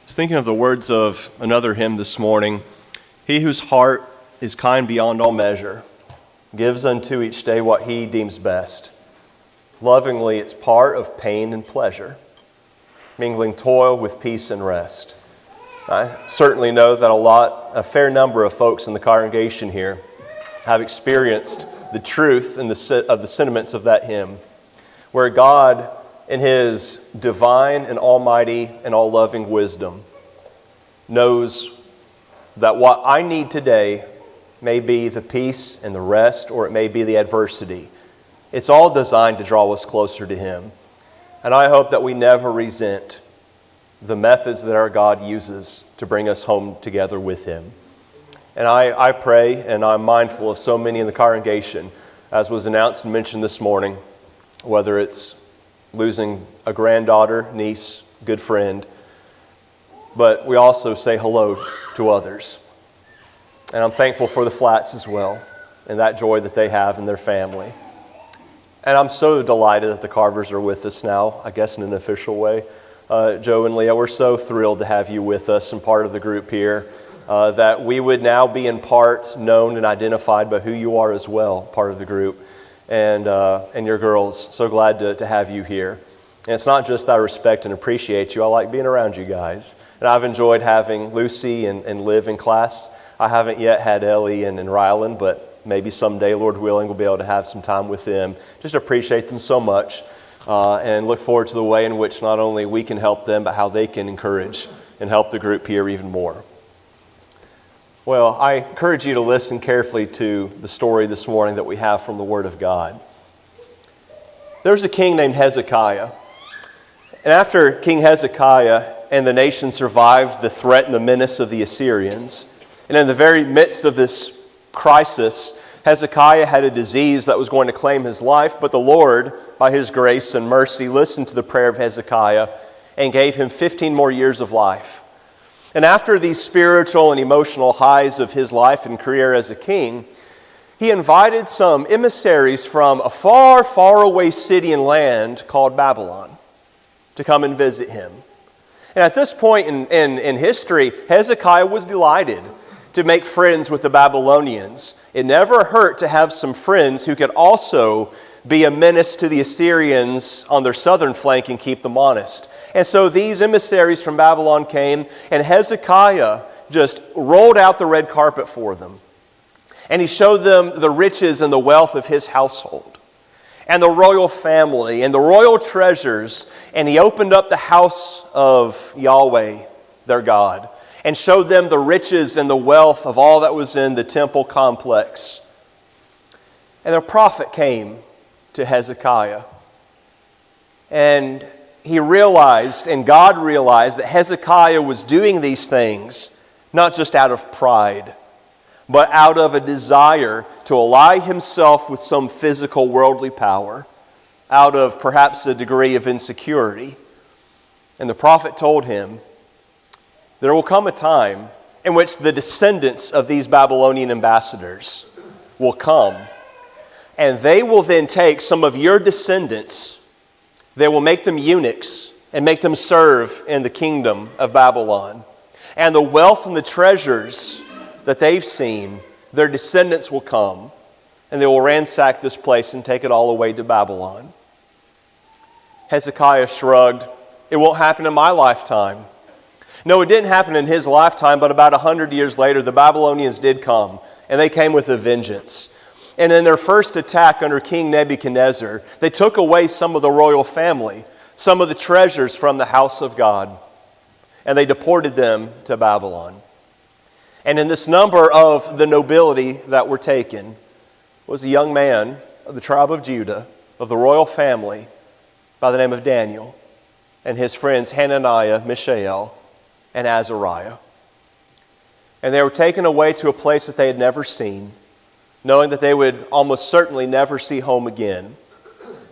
was thinking of the words of another hymn this morning. He whose heart is kind beyond all measure gives unto each day what he deems best. Lovingly, it's part of pain and pleasure, mingling toil with peace and rest. I certainly know that a fair number of folks in the congregation here have experienced the truth and of the sentiments of that hymn, where God, in His divine and almighty and all-loving wisdom, knows that what I need today may be the peace and the rest, or it may be the adversity. It's all designed to draw us closer to Him. And I hope that we never resent the methods that our God uses to bring us home together with Him. And I pray, and I'm mindful of so many in the congregation, as was announced and mentioned this morning, whether it's losing a granddaughter, niece, good friend, but we also say hello to others. And I'm thankful for the Flats as well, and that joy that they have in their family. And I'm so delighted that the Carvers are with us now, I guess in an official way. Joe and Leah, we're so thrilled to have you with us and part of the group here, that we would now be in part known and identified by who you are as well, part of the group. And your girls, so glad to have you here. And it's not just that I respect and appreciate you, I like being around you guys. And I've enjoyed having Lucy and Liv in class. I haven't yet had Ellie and Rylan, but maybe someday, Lord willing, we'll be able to have some time with them. Just appreciate them so much and look forward to the way in which not only we can help them, but how they can encourage and help the group here even more. Well, I encourage you to listen carefully to the story this morning that we have from the Word of God. There's a king named Hezekiah. And after King Hezekiah and the nation survived the threat and the menace of the Assyrians, and in the very midst of this crisis, Hezekiah had a disease that was going to claim his life, but the Lord, by His grace and mercy, listened to the prayer of Hezekiah and gave him 15 more years of life. And after these spiritual and emotional highs of his life and career as a king, he invited some emissaries from a far, far away city and land called Babylon to come and visit him. And at this point in history, Hezekiah was delighted to make friends with the Babylonians. It never hurt to have some friends who could also be a menace to the Assyrians on their southern flank and keep them honest. And so these emissaries from Babylon came, and Hezekiah just rolled out the red carpet for them. And he showed them the riches and the wealth of his household, and the royal family, and the royal treasures. And he opened up the house of Yahweh, their God, and showed them the riches and the wealth of all that was in the temple complex. And a prophet came to Hezekiah, and he realized, and God realized, that Hezekiah was doing these things not just out of pride, but out of a desire to ally himself with some physical worldly power, out of perhaps a degree of insecurity. And the prophet told him, there will come a time in which the descendants of these Babylonian ambassadors will come, and they will then take some of your descendants. They will make them eunuchs and make them serve in the kingdom of Babylon. And the wealth and the treasures that they've seen, their descendants will come, and they will ransack this place and take it all away to Babylon. Hezekiah shrugged. It won't happen in my lifetime. No, it didn't happen in his lifetime, but about 100 years later, the Babylonians did come, and they came with a vengeance. And in their first attack under King Nebuchadnezzar, they took away some of the royal family, some of the treasures from the house of God, and they deported them to Babylon. And in this number of the nobility that were taken was a young man of the tribe of Judah, of the royal family, by the name of Daniel, and his friends Hananiah, Mishael, and Azariah. And they were taken away to a place that they had never seen, knowing that they would almost certainly never see home again.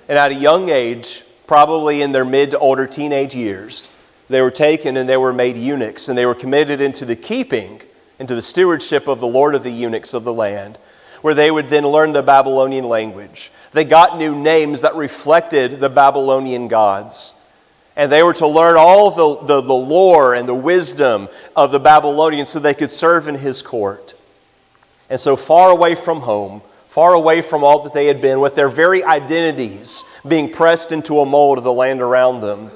And at a young age, probably in their mid to older teenage years, they were taken and they were made eunuchs, and they were committed into the keeping, into the stewardship of the Lord of the eunuchs of the land, where they would then learn the Babylonian language. They got new names that reflected the Babylonian gods. And they were to learn all the lore and the wisdom of the Babylonians so they could serve in his court. And so far away from home, far away from all that they had been, with their very identities being pressed into a mold of the land around them,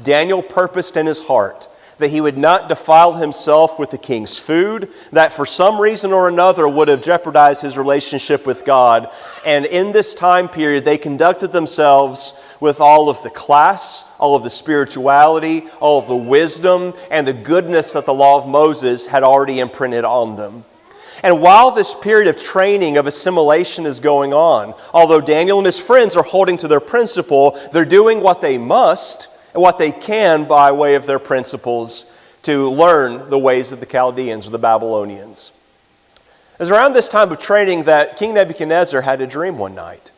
Daniel purposed in his heart that he would not defile himself with the king's food, that for some reason or another would have jeopardized his relationship with God. And in this time period, they conducted themselves with all of the class, all of the spirituality, all of the wisdom, and the goodness that the law of Moses had already imprinted on them. And while this period of training, of assimilation is going on, although Daniel and his friends are holding to their principle, they're doing what they must and what they can by way of their principles to learn the ways of the Chaldeans or the Babylonians. It was around this time of training that King Nebuchadnezzar had a dream one night.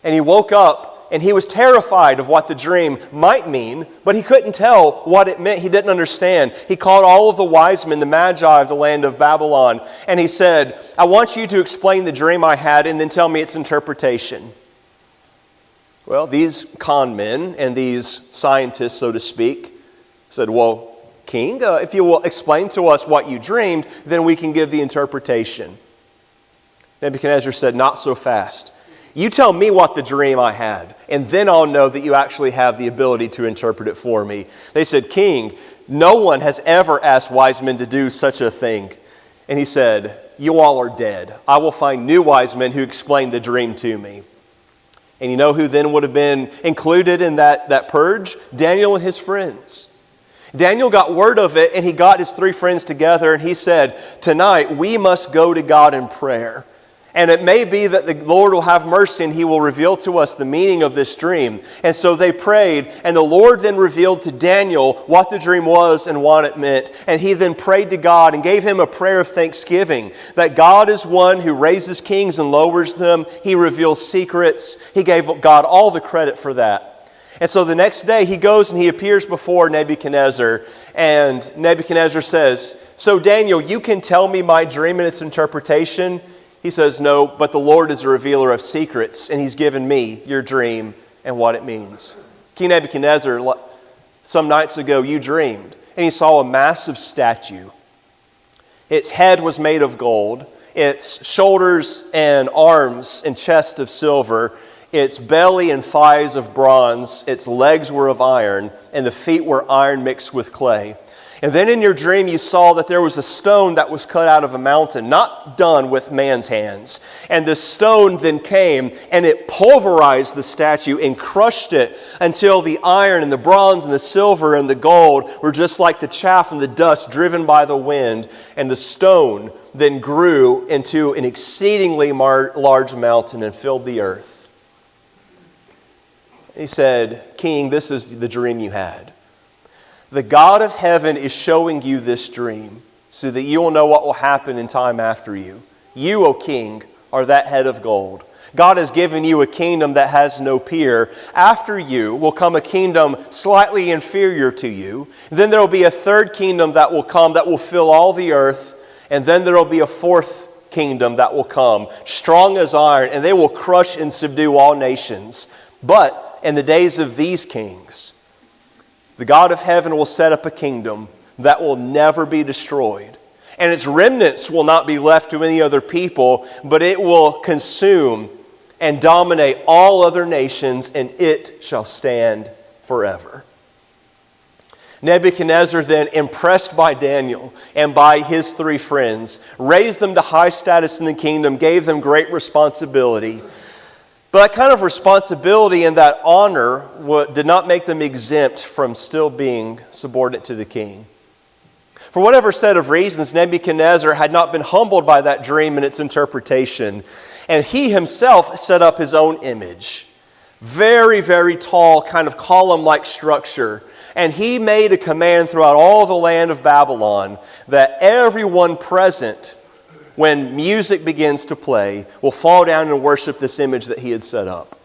And he woke up and he was terrified of what the dream might mean, but he couldn't tell what it meant. He didn't understand. He called all of the wise men, the magi of the land of Babylon, and he said, I want you to explain the dream I had and then tell me its interpretation. Well, these con men and these scientists, so to speak, said, well, King, if you will explain to us what you dreamed, then we can give the interpretation. Nebuchadnezzar said, not so fast. You tell me what the dream I had, and then I'll know that you actually have the ability to interpret it for me. They said, King, no one has ever asked wise men to do such a thing. And he said, you all are dead. I will find new wise men who explain the dream to me. And you know who then would have been included in that purge? Daniel and his friends. Daniel got word of it, and he got his three friends together, and he said, tonight we must go to God in prayer. And it may be that the Lord will have mercy and He will reveal to us the meaning of this dream. And so they prayed, and the Lord then revealed to Daniel what the dream was and what it meant. And he then prayed to God and gave him a prayer of thanksgiving, that God is one who raises kings and lowers them. He reveals secrets. He gave God all the credit for that. And so the next day he goes and he appears before Nebuchadnezzar, and Nebuchadnezzar says, so Daniel, you can tell me my dream and its interpretation? He says, no, but the Lord is a revealer of secrets, and He's given me your dream and what it means. King Nebuchadnezzar, some nights ago, you dreamed, and you saw a massive statue. Its head was made of gold, its shoulders and arms and chest of silver, its belly and thighs of bronze, its legs were of iron, and the feet were iron mixed with clay. And then in your dream you saw that there was a stone that was cut out of a mountain, not done with man's hands. And the stone then came and it pulverized the statue and crushed it until the iron and the bronze and the silver and the gold were just like the chaff and the dust driven by the wind. And the stone then grew into an exceedingly large mountain and filled the earth. He said, King, this is the dream you had. The God of heaven is showing you this dream so that you will know what will happen in time after you. You, O king, are that head of gold. God has given you a kingdom that has no peer. After you will come a kingdom slightly inferior to you. Then there will be a third kingdom that will come that will fill all the earth. And then there will be a fourth kingdom that will come, strong as iron, and they will crush and subdue all nations. But in the days of these kings, the God of heaven will set up a kingdom that will never be destroyed. And its remnants will not be left to any other people, but it will consume and dominate all other nations, and it shall stand forever. Nebuchadnezzar then, impressed by Daniel and by his three friends, raised them to high status in the kingdom, gave them great responsibility. But that kind of responsibility and that honor did not make them exempt from still being subordinate to the king. For whatever set of reasons, Nebuchadnezzar had not been humbled by that dream and its interpretation. And he himself set up his own image. Very, very tall, kind of column-like structure. And he made a command throughout all the land of Babylon that everyone present, when music begins to play, will fall down and worship this image that he had set up.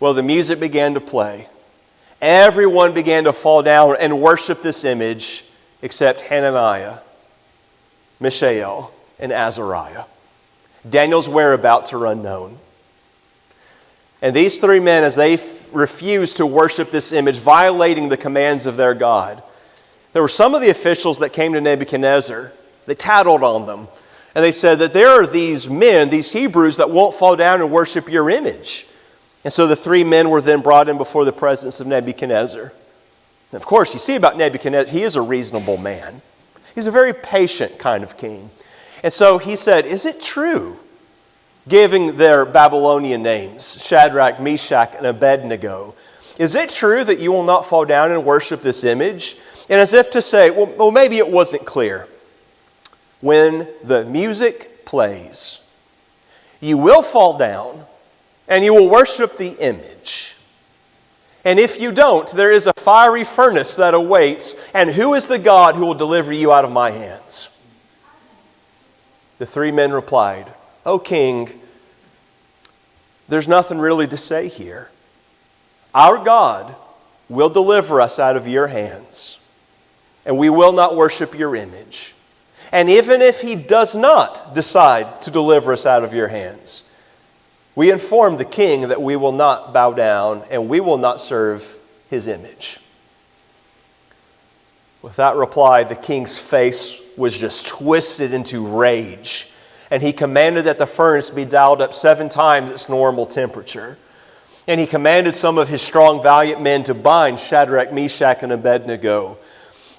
Well, the music began to play. Everyone began to fall down and worship this image except Hananiah, Mishael, and Azariah. Daniel's whereabouts are unknown. And these three men, as they refused to worship this image, violating the commands of their God, there were some of the officials that came to Nebuchadnezzar. They tattled on them. And they said that there are these men, these Hebrews, that won't fall down and worship your image. And so the three men were then brought in before the presence of Nebuchadnezzar. And of course, you see about Nebuchadnezzar, he is a reasonable man. He's a very patient kind of king. And so he said, is it true, giving their Babylonian names, Shadrach, Meshach, and Abednego, is it true that you will not fall down and worship this image? And as if to say, well, maybe it wasn't clear. When the music plays, you will fall down and you will worship the image. And if you don't, there is a fiery furnace that awaits. And who is the God who will deliver you out of my hands? The three men replied, O king, there's nothing really to say here. Our God will deliver us out of your hands, and we will not worship your image. And even if he does not decide to deliver us out of your hands, we inform the king that we will not bow down and we will not serve his image. With that reply, the king's face was just twisted into rage, and he commanded that the furnace be dialed up 7 times its normal temperature. And he commanded some of his strong, valiant men to bind Shadrach, Meshach, and Abednego.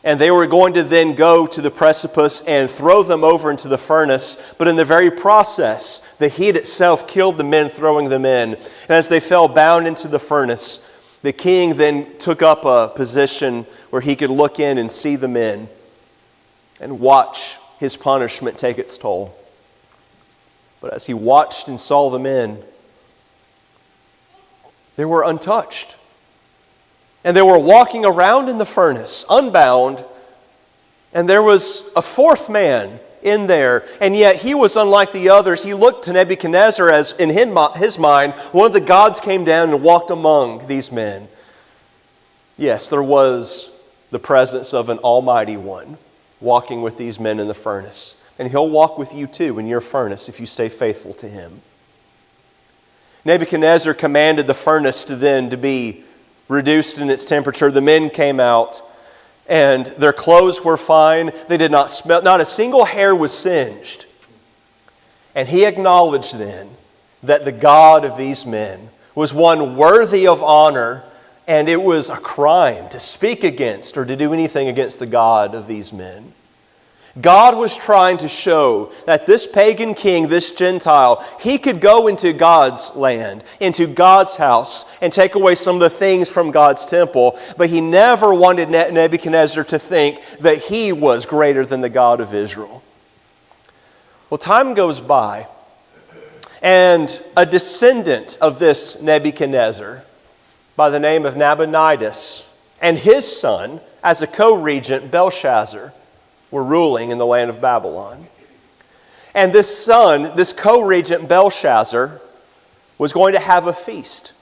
And they were going to then go to the precipice and throw them over into the furnace. But in the very process, the heat itself killed the men throwing them in. And as they fell bound into the furnace, the king then took up a position where he could look in and see the men and watch his punishment take its toll. But as he watched and saw the men, they were untouched. And they were walking around in the furnace, unbound, and there was a fourth man in there, and yet he was unlike the others. He looked to Nebuchadnezzar as, in his mind, one of the gods came down and walked among these men. Yes, there was the presence of an almighty one walking with these men in the furnace. And he'll walk with you too in your furnace if you stay faithful to him. Nebuchadnezzar commanded the furnace to be reduced in its temperature. The men came out, and their clothes were fine. They did not smell. Not a single hair was singed. And he acknowledged then that the God of these men was one worthy of honor, and it was a crime to speak against or to do anything against the God of these men. God was trying to show that this pagan king, this Gentile, he could go into God's land, into God's house, and take away some of the things from God's temple, but he never wanted Nebuchadnezzar to think that he was greater than the God of Israel. Well, time goes by, and a descendant of this Nebuchadnezzar, by the name of Nabonidus, and his son, as a co-regent, Belshazzar, were ruling in the land of Babylon. And this son, this co-regent Belshazzar, was going to have a feast.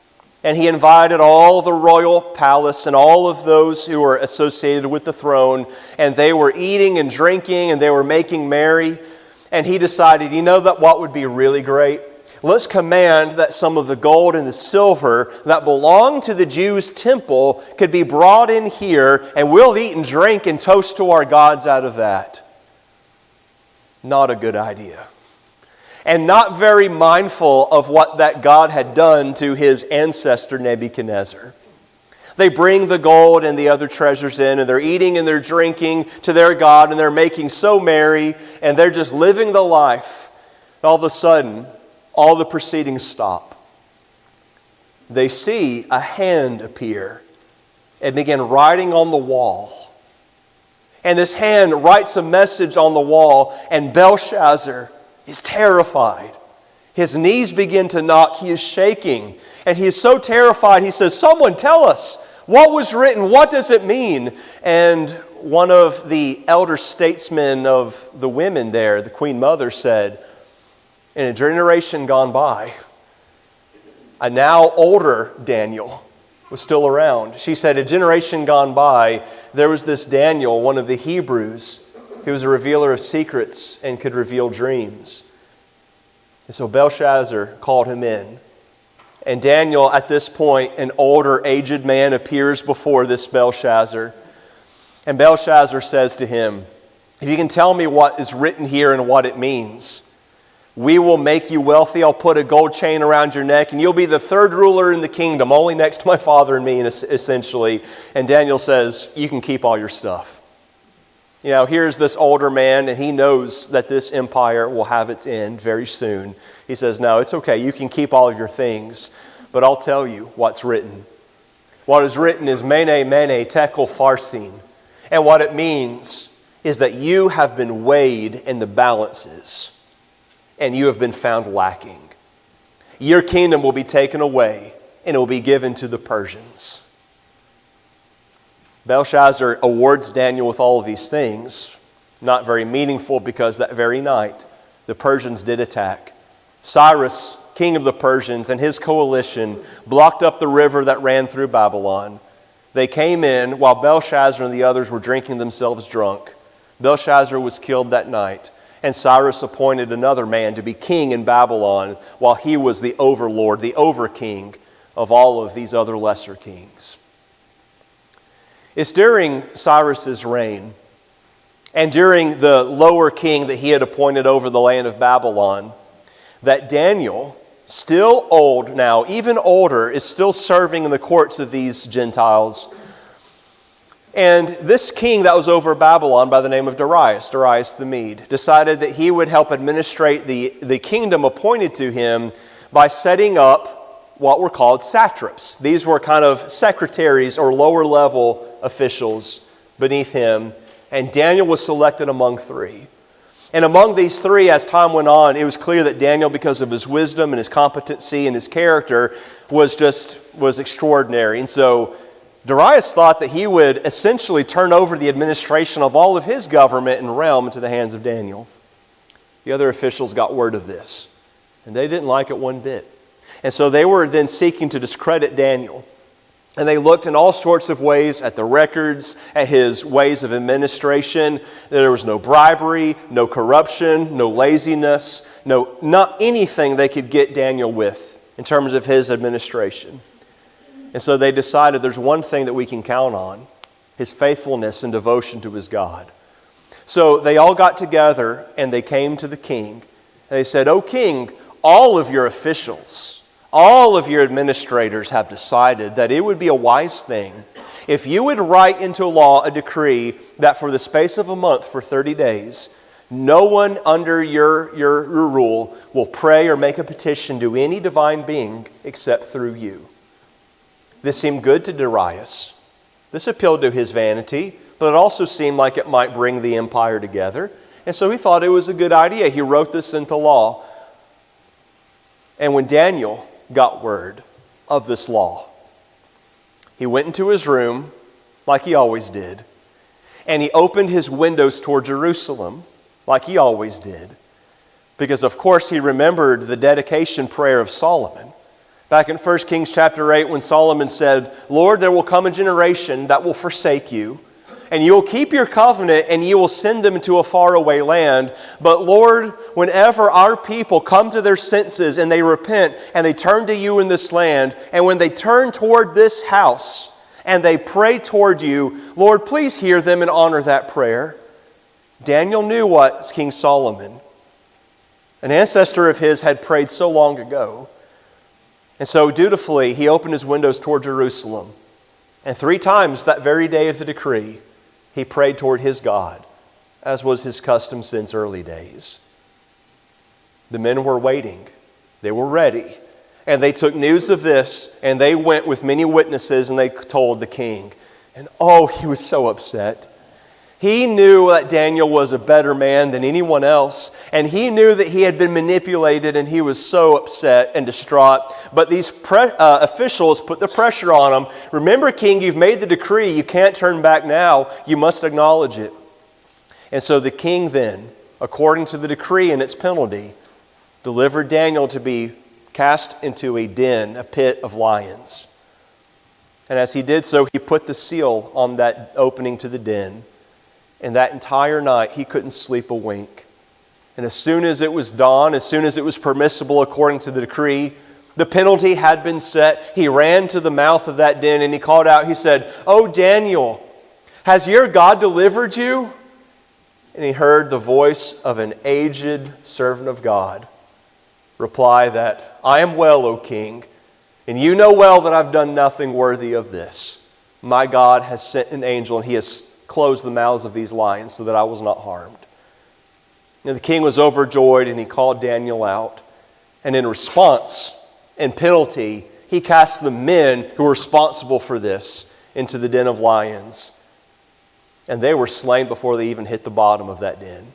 And he invited all the royal palace and all of those who were associated with the throne. And they were eating and drinking and they were making merry. And he decided, you know what would be really great? Let's command that some of the gold and the silver that belong to the Jews' temple could be brought in here, and we'll eat and drink and toast to our gods out of that. Not a good idea. And not very mindful of what that God had done to his ancestor Nebuchadnezzar. They bring the gold and the other treasures in, and they're eating and they're drinking to their God, and they're making so merry, and they're just living the life. And all of a sudden, all the proceedings stop. They see a hand appear and begin writing on the wall. And this hand writes a message on the wall, and Belshazzar is terrified. His knees begin to knock. He is shaking. And he is so terrified, he says, "Someone tell us, what was written? What does it mean?" And one of the elder statesmen of the women there, the Queen Mother, said, in a generation gone by, a now older Daniel was still around. She said, a generation gone by, there was this Daniel, one of the Hebrews, who was a revealer of secrets and could reveal dreams. And so Belshazzar called him in. And Daniel, at this point, an older, aged man, appears before this Belshazzar. And Belshazzar says to him, if you can tell me what is written here and what it means, we will make you wealthy. I'll put a gold chain around your neck, and you'll be the third ruler in the kingdom, only next to my father and me, essentially. And Daniel says, you can keep all your stuff. You know, here's this older man, and he knows that this empire will have its end very soon. He says, no, it's okay. You can keep all of your things, but I'll tell you what's written. What is written is Mene, Mene, Tekel, Farsin. And what it means is that you have been weighed in the balances and you have been found lacking. Your kingdom will be taken away and it will be given to the Persians. Belshazzar awards Daniel with all of these things. Not very meaningful because that very night the Persians did attack. Cyrus, king of the Persians, and his coalition blocked up the river that ran through Babylon. They came in while Belshazzar and the others were drinking themselves drunk. Belshazzar was killed that night, and Cyrus appointed another man to be king in Babylon while he was the overlord, the overking of all of these other lesser kings. It's during Cyrus's reign and during the lower king that he had appointed over the land of Babylon that Daniel, still old now, even older, is still serving in the courts of these Gentiles. And this king that was over Babylon by the name of Darius the Mede, decided that he would help administrate the kingdom appointed to him by setting up what were called satraps. These were kind of secretaries or lower level officials beneath him. And Daniel was selected among three. And among these three, as time went on, it was clear that Daniel, because of his wisdom and his competency and his character, was extraordinary. And so Darius thought that he would essentially turn over the administration of all of his government and realm into the hands of Daniel. The other officials got word of this, and they didn't like it one bit. And so they were then seeking to discredit Daniel. And they looked in all sorts of ways at the records, at his ways of administration. There was no bribery, no corruption, no laziness, not anything they could get Daniel with in terms of his administration. And so they decided there's one thing that we can count on, his faithfulness and devotion to his God. So they all got together and they came to the king. And they said, "O king, all of your officials, all of your administrators have decided that it would be a wise thing if you would write into law a decree that for the space of a month, for 30 days, no one under your rule will pray or make a petition to any divine being except through you." This seemed good to Darius. This appealed to his vanity, but it also seemed like it might bring the empire together. And so he thought it was a good idea. He wrote this into law. And when Daniel got word of this law, he went into his room like he always did, and he opened his windows toward Jerusalem like he always did, because of course he remembered the dedication prayer of Solomon. Back in 1 Kings chapter 8, when Solomon said, "Lord, there will come a generation that will forsake you, and you will keep your covenant, and you will send them into a faraway land. But Lord, whenever our people come to their senses and they repent and they turn to you in this land, and when they turn toward this house and they pray toward you, Lord, please hear them and honor that prayer." Daniel knew what King Solomon, an ancestor of his, had prayed so long ago. And so dutifully, he opened his windows toward Jerusalem. And 3 times that very day of the decree, he prayed toward his God, as was his custom since early days. The men were waiting. They were ready. And they took news of this, and they went with many witnesses, and they told the king. And oh, he was so upset. He knew that Daniel was a better man than anyone else, and he knew that he had been manipulated, and he was so upset and distraught. But these officials put the pressure on him. "Remember, king, you've made the decree. You can't turn back now. You must acknowledge it." And so the king then, according to the decree and its penalty, delivered Daniel to be cast into a den, a pit of lions. And as he did so, he put the seal on that opening to the den. And that entire night, he couldn't sleep a wink. And as soon as it was dawn, as soon as it was permissible according to the decree, The penalty had been set. He ran to the mouth of that den and he called out, he said, "Oh, Daniel, has your God delivered you?" And he heard the voice of an aged servant of God reply that, "I am well, O king, and you know well that I've done nothing worthy of this. My God has sent an angel and he has closed the mouths of these lions so that I was not harmed." And the king was overjoyed and he called Daniel out. And in response and penalty, he cast the men who were responsible for this into the den of lions. And they were slain before they even hit the bottom of that den.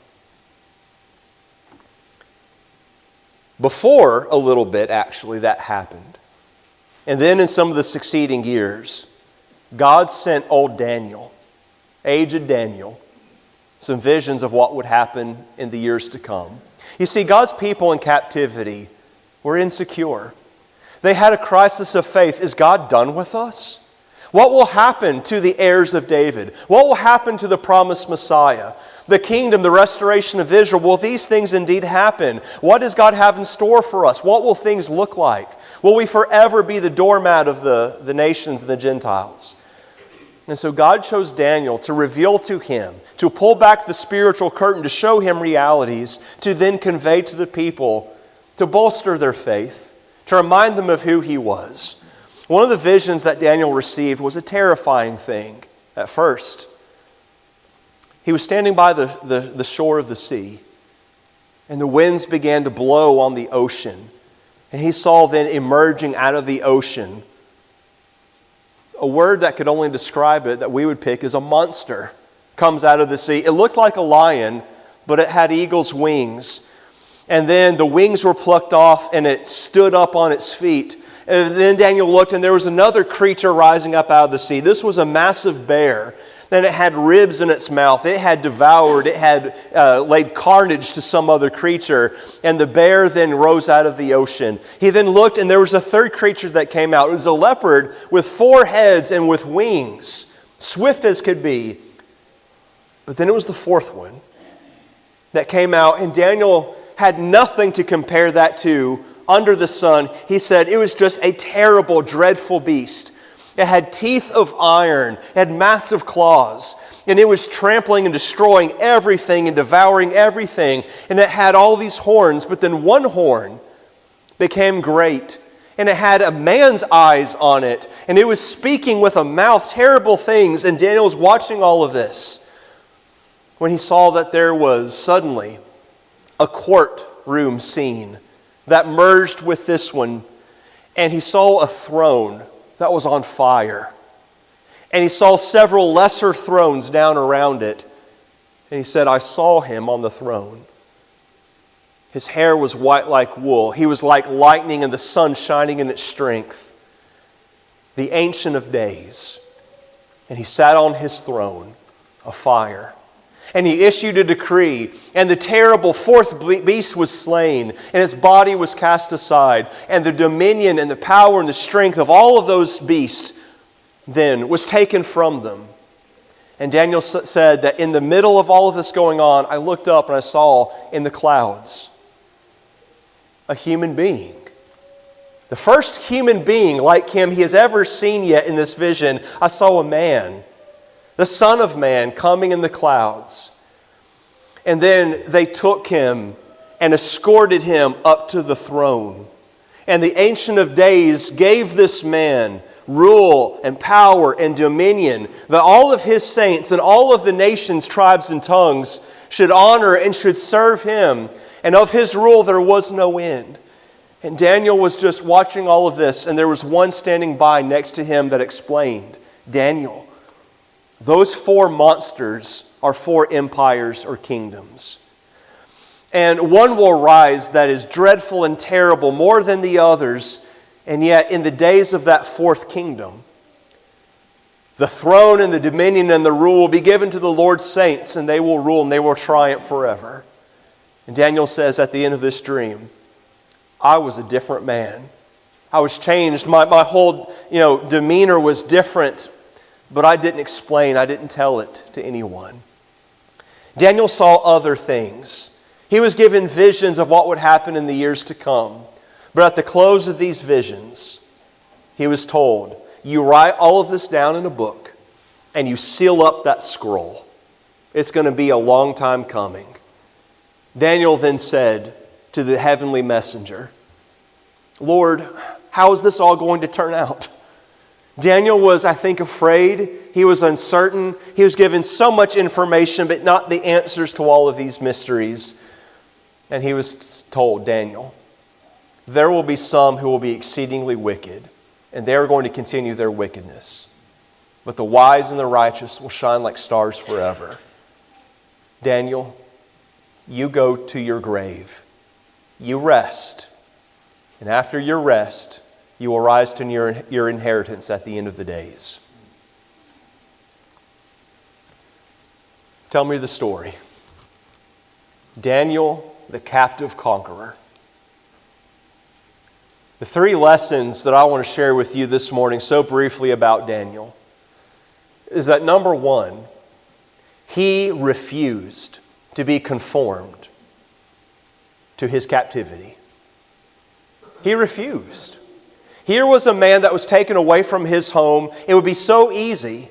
Before a little bit, actually, that happened. And then in some of the succeeding years, God sent old Daniel, aged Daniel, some visions of what would happen in the years to come. You see, God's people in captivity were insecure. They had a crisis of faith. Is God done with us? What will happen to the heirs of David? What will happen to the promised Messiah? The kingdom, the restoration of Israel, will these things indeed happen? What does God have in store for us? What will things look like? Will we forever be the doormat of the nations and the Gentiles? And so God chose Daniel to reveal to him, to pull back the spiritual curtain, to show him realities, to then convey to the people, to bolster their faith, to remind them of who he was. One of the visions that Daniel received was a terrifying thing at first. He was standing by the shore of the sea, and the winds began to blow on the ocean. And he saw then emerging out of the ocean a word that could only describe it that we would pick as a monster comes out of the sea. It looked like a lion, but it had eagle's wings. And then the wings were plucked off and it stood up on its feet. And then Daniel looked and there was another creature rising up out of the sea. This was a massive bear. Then it had ribs in its mouth. It had devoured, it had laid carnage to some other creature. And the bear then rose out of the ocean. He then looked and there was a third creature that came out. It was a leopard with 4 heads and with wings, swift as could be. But then it was the fourth one that came out, and Daniel had nothing to compare that to under the sun. He said it was just a terrible, dreadful beast. It had teeth of iron, it had massive claws, and it was trampling and destroying everything and devouring everything. And it had all these horns, but then one horn became great, and it had a man's eyes on it, and it was speaking with a mouth terrible things. And Daniel was watching all of this when he saw that there was suddenly a courtroom scene that merged with this one, and he saw a throne that was on fire. And he saw several lesser thrones down around it. And he said, I saw him on the throne. His hair was white like wool. He was like lightning and the sun shining in its strength. The Ancient of Days. And he sat on his throne of fire. And he issued a decree, and the terrible fourth beast was slain, and its body was cast aside, and the dominion and the power and the strength of all of those beasts then was taken from them. And Daniel said that in the middle of all of this going on, I looked up and I saw in the clouds a human being. The first human being like him he has ever seen yet in this vision. I saw a man, the Son of Man, coming in the clouds. And then they took him and escorted him up to the throne. And the Ancient of Days gave this man rule and power and dominion, that all of his saints and all of the nations, tribes, and tongues should honor and should serve him. And of his rule there was no end. And Daniel was just watching all of this, and there was one standing by next to him that explained, Daniel, those 4 monsters are 4 empires or kingdoms. And one will rise that is dreadful and terrible, more than the others. And yet in the days of that 4th kingdom, the throne and the dominion and the rule will be given to the Lord's saints, and they will rule and they will triumph forever. And Daniel says at the end of this dream, I was a different man. I was changed. My whole demeanor was different. But I didn't explain, I didn't tell it to anyone. Daniel saw other things. He was given visions of what would happen in the years to come. But at the close of these visions, he was told, you write all of this down in a book and you seal up that scroll. It's going to be a long time coming. Daniel then said to the heavenly messenger, Lord, how is this all going to turn out? Daniel was, I think, afraid. He was uncertain. He was given so much information, but not the answers to all of these mysteries. And he was told, Daniel, there will be some who will be exceedingly wicked, and they are going to continue their wickedness. But the wise and the righteous will shine like stars forever. Daniel, you go to your grave. You rest. And after your rest, you will rise to your inheritance at the end of the days. Tell me the story. Daniel, the captive conqueror. The 3 lessons that I want to share with you this morning so briefly about Daniel is that number 1, he refused to be conformed to his captivity. He refused. Here was a man that was taken away from his home. It would be so easy,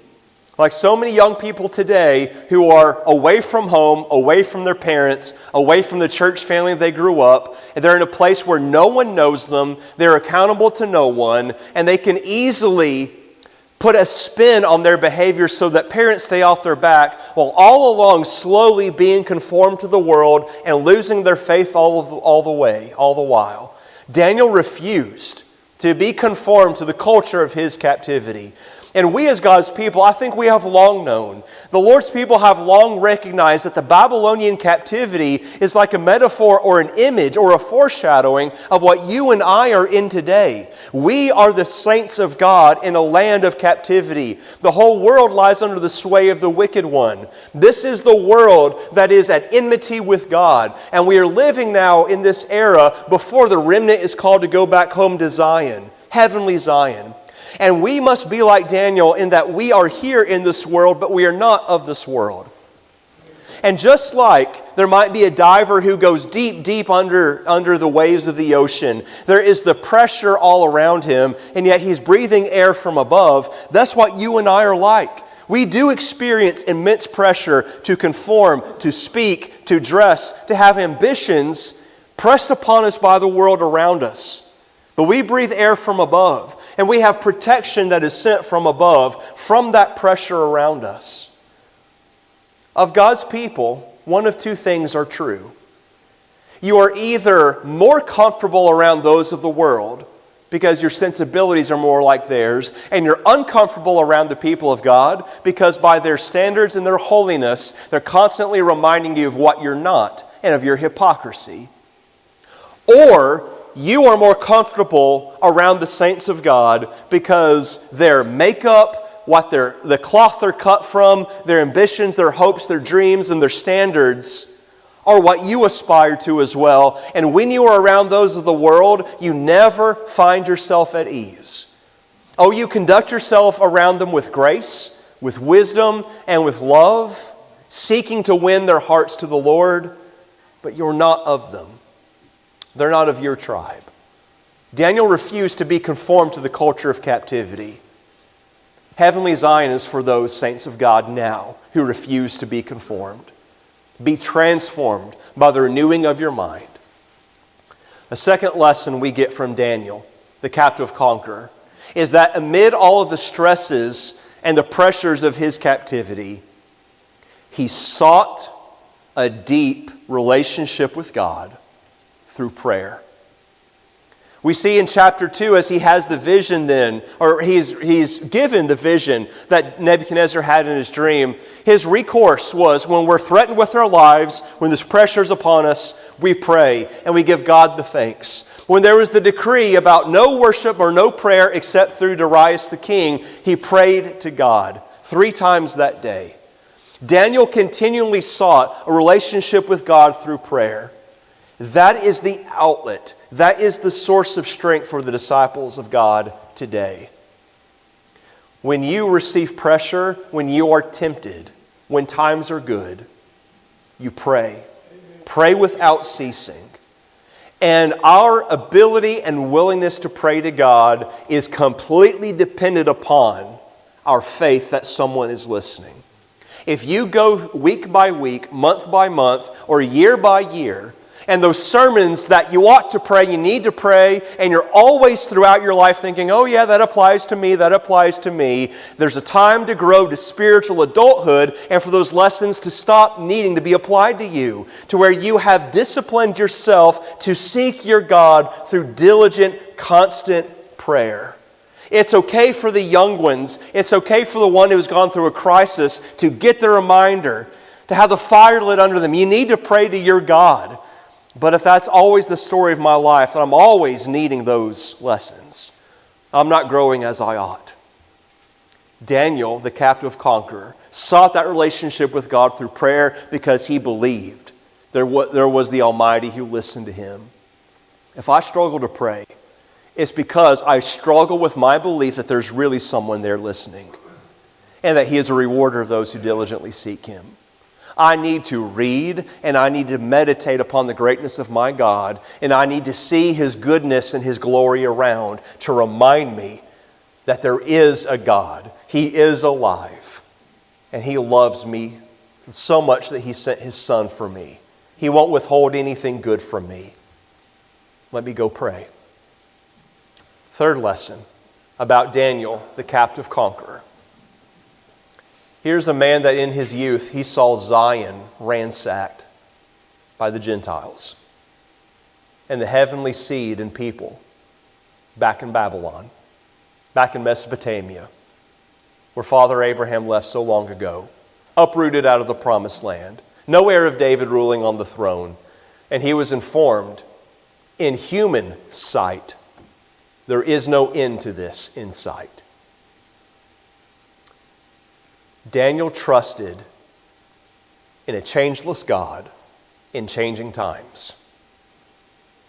like so many young people today who are away from home, away from their parents, away from the church family they grew up, and they're in a place where no one knows them, they're accountable to no one, and they can easily put a spin on their behavior so that parents stay off their back, while all along slowly being conformed to the world and losing their faith all the while. Daniel refused to be conformed to the culture of his captivity. And we as God's people, I think we have long known, the Lord's people have long recognized that the Babylonian captivity is like a metaphor or an image or a foreshadowing of what you and I are in today. We are the saints of God in a land of captivity. The whole world lies under the sway of the wicked one. This is the world that is at enmity with God. And we are living now in this era before the remnant is called to go back home to Zion, heavenly Zion. And we must be like Daniel in that we are here in this world, but we are not of this world. And just like there might be a diver who goes deep under the waves of the ocean, there is the pressure all around him, and yet he's breathing air from above. That's what you and I are like. We do experience immense pressure to conform, to speak, to dress, to have ambitions pressed upon us by the world around us. But we breathe air from above, and we have protection that is sent from above from that pressure around us. Of God's people, one of 2 things are true. You are either more comfortable around those of the world because your sensibilities are more like theirs, and you're uncomfortable around the people of God because by their standards and their holiness, they're constantly reminding you of what you're not and of your hypocrisy. Or you are more comfortable around the saints of God because their makeup, the cloth they're cut from, their ambitions, their hopes, their dreams, and their standards are what you aspire to as well. And when you are around those of the world, you never find yourself at ease. Oh, you conduct yourself around them with grace, with wisdom, and with love, seeking to win their hearts to the Lord, but you're not of them. They're not of your tribe. Daniel refused to be conformed to the culture of captivity. Heavenly Zion is for those saints of God now who refuse to be conformed. Be transformed by the renewing of your mind. A second lesson we get from Daniel, the captive conqueror, is that amid all of the stresses and the pressures of his captivity, he sought a deep relationship with God through prayer. We see in chapter 2 as he has the vision then, or he's given the vision that Nebuchadnezzar had in his dream, his recourse was when we're threatened with our lives, when this pressure is upon us, we pray and we give God the thanks. When there was the decree about no worship or no prayer except through Darius the king, he prayed to God 3 times that day. Daniel continually sought a relationship with God through prayer. That is the outlet. That is the source of strength for the disciples of God today. When you receive pressure, when you are tempted, when times are good, you pray. Pray without ceasing. And our ability and willingness to pray to God is completely dependent upon our faith that someone is listening. If you go week by week, month by month, or year by year, and those sermons that you ought to pray, you need to pray, and you're always throughout your life thinking, oh yeah, that applies to me, that applies to me. There's a time to grow to spiritual adulthood and for those lessons to stop needing to be applied to you, to where you have disciplined yourself to seek your God through diligent, constant prayer. It's okay for the young ones, it's okay for the one who's gone through a crisis to get the reminder, to have the fire lit under them. You need to pray to your God. But if that's always the story of my life, then I'm always needing those lessons. I'm not growing as I ought. Daniel, the captive conqueror, sought that relationship with God through prayer because he believed there was the Almighty who listened to him. If I struggle to pray, it's because I struggle with my belief that there's really someone there listening and that He is a rewarder of those who diligently seek Him. I need to read and I need to meditate upon the greatness of my God, and I need to see His goodness and His glory around to remind me that there is a God. He is alive, and He loves me so much that He sent His Son for me. He won't withhold anything good from me. Let me go pray. Third lesson about Daniel, the captive conqueror. Here's a man that in his youth he saw Zion ransacked by the Gentiles and the heavenly seed and people back in Babylon, back in Mesopotamia, where Father Abraham left so long ago, uprooted out of the promised land, no heir of David ruling on the throne. And he was informed, in human sight, there is no end to this in sight. Daniel trusted in a changeless God in changing times.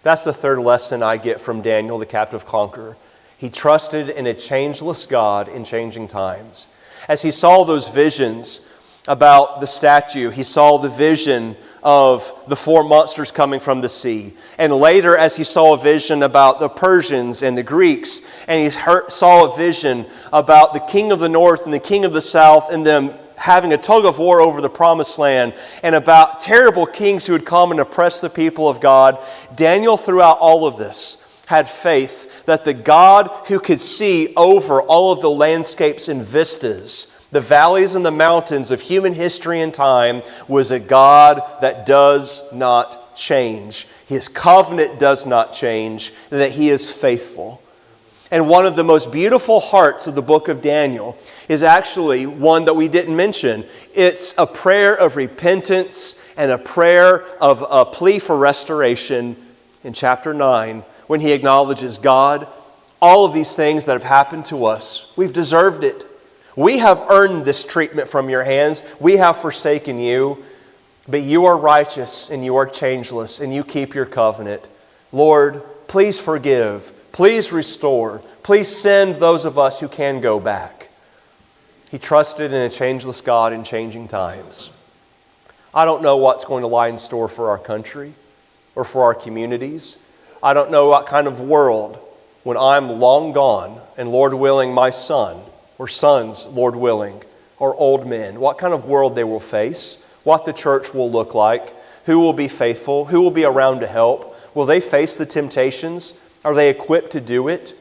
That's the third lesson I get from Daniel, the captive conqueror. He trusted in a changeless God in changing times. As he saw those visions about the statue, he saw the vision of the four monsters coming from the sea. And later, as he saw a vision about the Persians and the Greeks, and he saw a vision about the king of the north and the king of the south, and them having a tug of war over the promised land, and about terrible kings who would come and oppress the people of God, Daniel, throughout all of this, had faith that the God who could see over all of the landscapes and vistas, the valleys and the mountains of human history and time, was a God that does not change. His covenant does not change, and that He is faithful. And one of the most beautiful hearts of the book of Daniel is actually one that we didn't mention. It's a prayer of repentance and a prayer of a plea for restoration in chapter 9, when he acknowledges, God, all of these things that have happened to us, we've deserved it. We have earned this treatment from your hands. We have forsaken you. But you are righteous and you are changeless and you keep your covenant. Lord, please forgive. Please restore. Please send those of us who can go back. He trusted in a changeless God in changing times. I don't know what's going to lie in store for our country or for our communities. I don't know what kind of world, when I'm long gone and Lord willing my son or sons, Lord willing, or old men, what kind of world they will face, what the church will look like, who will be faithful, who will be around to help. Will they face the temptations? Are they equipped to do it?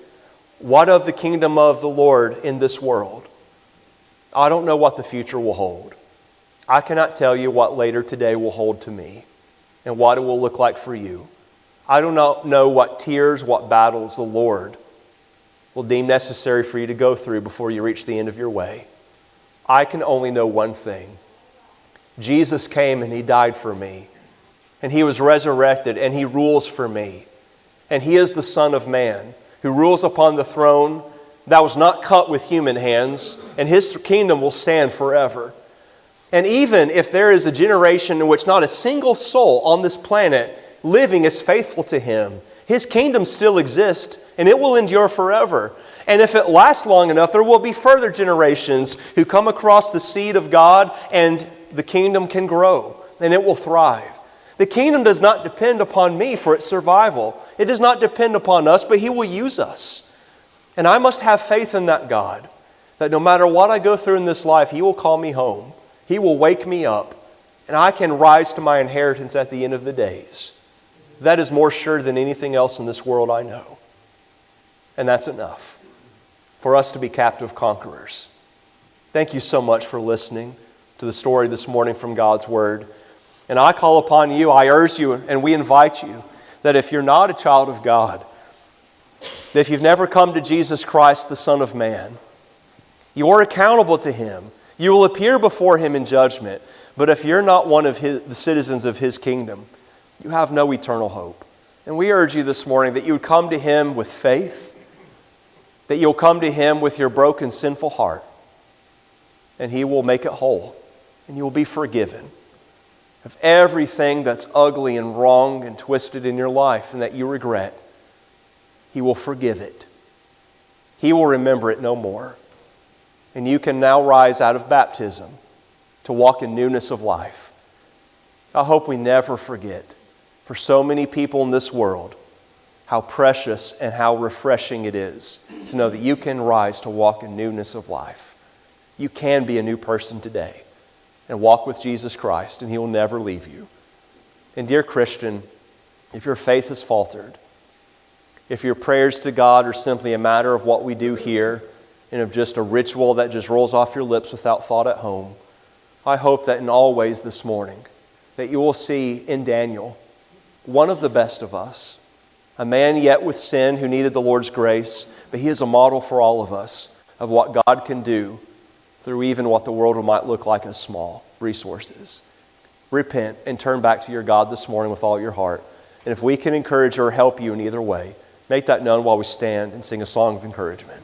What of the kingdom of the Lord in this world? I don't know what the future will hold. I cannot tell you what later today will hold to me and what it will look like for you. I do not know what tears, what battles the Lord will deem necessary for you to go through before you reach the end of your way. I can only know one thing. Jesus came and He died for me. And He was resurrected and He rules for me. And He is the Son of Man who rules upon the throne that was not cut with human hands, and His kingdom will stand forever. And even if there is a generation in which not a single soul on this planet living is faithful to Him, His kingdom still exists and it will endure forever. And if it lasts long enough, there will be further generations who come across the seed of God, and the kingdom can grow and it will thrive. The kingdom does not depend upon me for its survival. It does not depend upon us, but He will use us. And I must have faith in that God, that no matter what I go through in this life, He will call me home. He will wake me up, and I can rise to my inheritance at the end of the days. That is more sure than anything else in this world I know. And that's enough for us to be captive conquerors. Thank you so much for listening to the story this morning from God's Word. And I call upon you, I urge you, and we invite you that if you're not a child of God, that if you've never come to Jesus Christ, the Son of Man, you are accountable to Him. You will appear before Him in judgment. But if you're not one of the citizens of His kingdom, you have no eternal hope. And we urge you this morning that you would come to Him with faith, that you'll come to Him with your broken, sinful heart, and He will make it whole, and you will be forgiven of everything that's ugly and wrong and twisted in your life and that you regret. He will forgive it. He will remember it no more. And you can now rise out of baptism to walk in newness of life. I hope we never forget, for so many people in this world, how precious and how refreshing it is to know that you can rise to walk in newness of life. You can be a new person today and walk with Jesus Christ, and He will never leave you. And dear Christian, if your faith has faltered, if your prayers to God are simply a matter of what we do here and of just a ritual that just rolls off your lips without thought at home, I hope that in all ways this morning that you will see in Daniel one of the best of us, a man yet with sin who needed the Lord's grace, but he is a model for all of us of what God can do through even what the world might look like as small resources. Repent and turn back to your God this morning with all your heart. And if we can encourage or help you in either way, make that known while we stand and sing a song of encouragement.